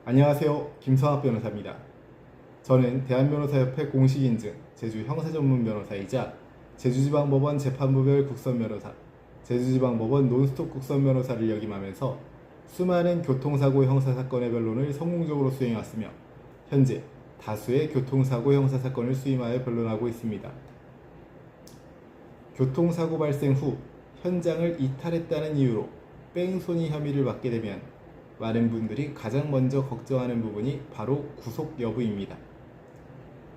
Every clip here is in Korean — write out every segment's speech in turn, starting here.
안녕하세요. 김성학 변호사입니다. 저는 대한변호사협회 공식인증 제주형사전문변호사이자 제주지방법원 재판부별 국선변호사, 제주지방법원 논스톱 국선변호사를 역임하면서 수많은 교통사고 형사사건의 변론을 성공적으로 수행해왔으며 현재 다수의 교통사고 형사사건을 수임하여 변론하고 있습니다. 교통사고 발생 후 현장을 이탈했다는 이유로 뺑소니 혐의를 받게 되면 많은 분들이 가장 먼저 걱정하는 부분이 바로 구속 여부입니다.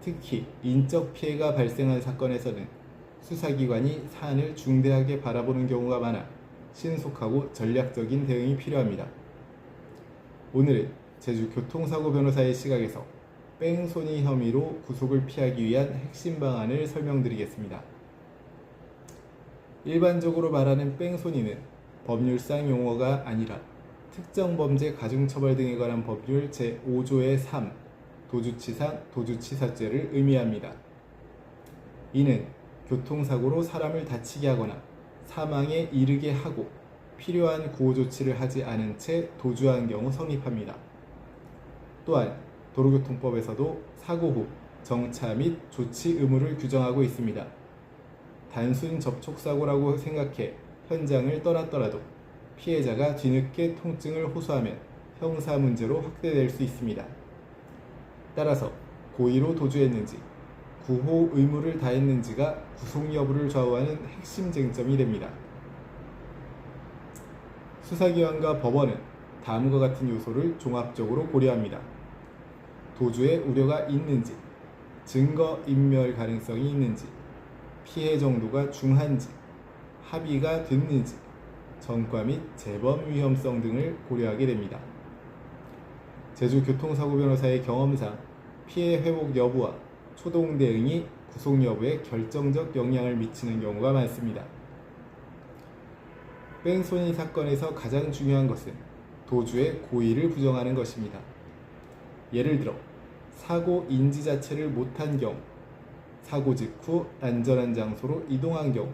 특히 인적 피해가 발생한 사건에서는 수사기관이 사안을 중대하게 바라보는 경우가 많아 신속하고 전략적인 대응이 필요합니다. 오늘은 제주 교통사고 변호사의 시각에서 뺑소니 혐의로 구속을 피하기 위한 핵심 방안을 설명드리겠습니다. 일반적으로 말하는 뺑소니는 법률상 용어가 아니라 특정 범죄 가중처벌 등에 관한 법률 제5조의 3 도주치상 도주치사죄를 의미합니다. 이는 교통사고로 사람을 다치게 하거나 사망에 이르게 하고 필요한 구호조치를 하지 않은 채 도주한 경우 성립합니다. 또한 도로교통법에서도 사고 후 정차 및 조치 의무를 규정하고 있습니다. 단순 접촉사고라고 생각해 현장을 떠났더라도 피해자가 뒤늦게 통증을 호소하면 형사 문제로 확대될 수 있습니다. 따라서 고의로 도주했는지, 구호 의무를 다했는지가 구속 여부를 좌우하는 핵심 쟁점이 됩니다. 수사기관과 법원은 다음과 같은 요소를 종합적으로 고려합니다. 도주의 우려가 있는지, 증거 인멸 가능성이 있는지, 피해 정도가 중한지, 합의가 됐는지, 전과 및 재범 위험성 등을 고려하게 됩니다. 제주교통사고 변호사의 경험상 피해 회복 여부와 초동 대응이 구속 여부에 결정적 영향을 미치는 경우가 많습니다. 뺑소니 사건에서 가장 중요한 것은 도주의 고의를 부정하는 것입니다. 예를 들어 사고 인지 자체를 못한 경우, 사고 직후 안전한 장소로 이동한 경우,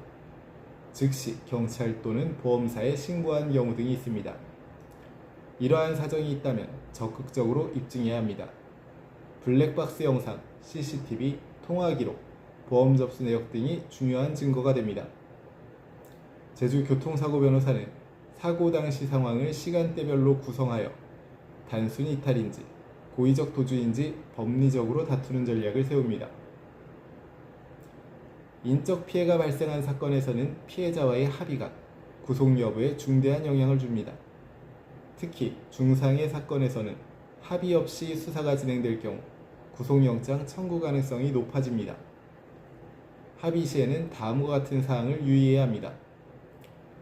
즉시 경찰 또는 보험사에 신고한 경우 등이 있습니다. 이러한 사정이 있다면 적극적으로 입증해야 합니다. 블랙박스 영상, CCTV, 통화기록, 보험 접수 내역 등이 중요한 증거가 됩니다. 제주교통사고 변호사는 사고 당시 상황을 시간대별로 구성하여 단순 이탈인지, 고의적 도주인지 법리적으로 다투는 전략을 세웁니다. 인적 피해가 발생한 사건에서는 피해자와의 합의가 구속 여부에 중대한 영향을 줍니다. 특히 중상해 사건에서는 합의 없이 수사가 진행될 경우 구속영장 청구 가능성이 높아집니다. 합의 시에는 다음과 같은 사항을 유의해야 합니다.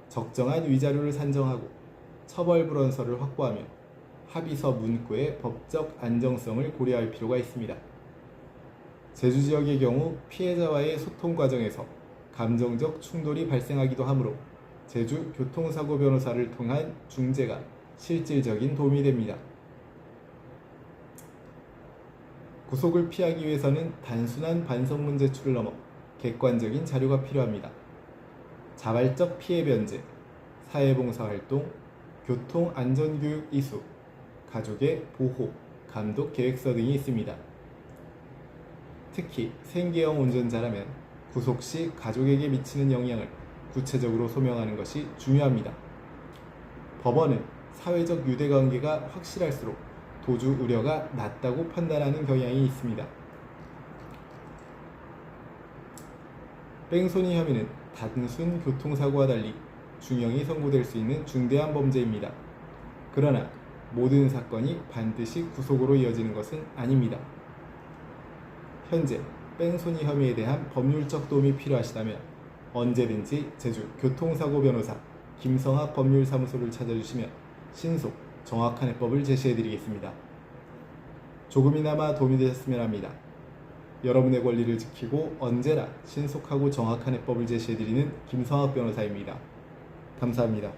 적정한 위자료를 산정하고 처벌 불원서를 확보하며 합의서 문구의 법적 안정성을 고려할 필요가 있습니다. 제주 지역의 경우 피해자와의 소통 과정에서 감정적 충돌이 발생하기도 하므로 제주 교통사고 변호사를 통한 중재가 실질적인 도움이 됩니다. 구속을 피하기 위해서는 단순한 반성문 제출을 넘어 객관적인 자료가 필요합니다. 자발적 피해 변제, 사회봉사활동, 교통안전교육 이수, 가족의 보호, 감독 계획서 등이 있습니다. 특히 생계형 운전자라면 구속 시 가족에게 미치는 영향을 구체적으로 소명하는 것이 중요합니다. 법원은 사회적 유대관계가 확실할수록 도주 우려가 낮다고 판단하는 경향이 있습니다. 뺑소니 혐의는 단순 교통사고와 달리 중형이 선고될 수 있는 중대한 범죄입니다. 그러나 모든 사건이 반드시 구속으로 이어지는 것은 아닙니다. 현재 뺑소니 혐의에 대한 법률적 도움이 필요하시다면 언제든지 제주 교통사고 변호사 김성학 법률사무소를 찾아주시면 신속, 정확한 해법을 제시해드리겠습니다. 조금이나마 도움이 되셨으면 합니다. 여러분의 권리를 지키고 언제나 신속하고 정확한 해법을 제시해드리는 김성학 변호사입니다. 감사합니다.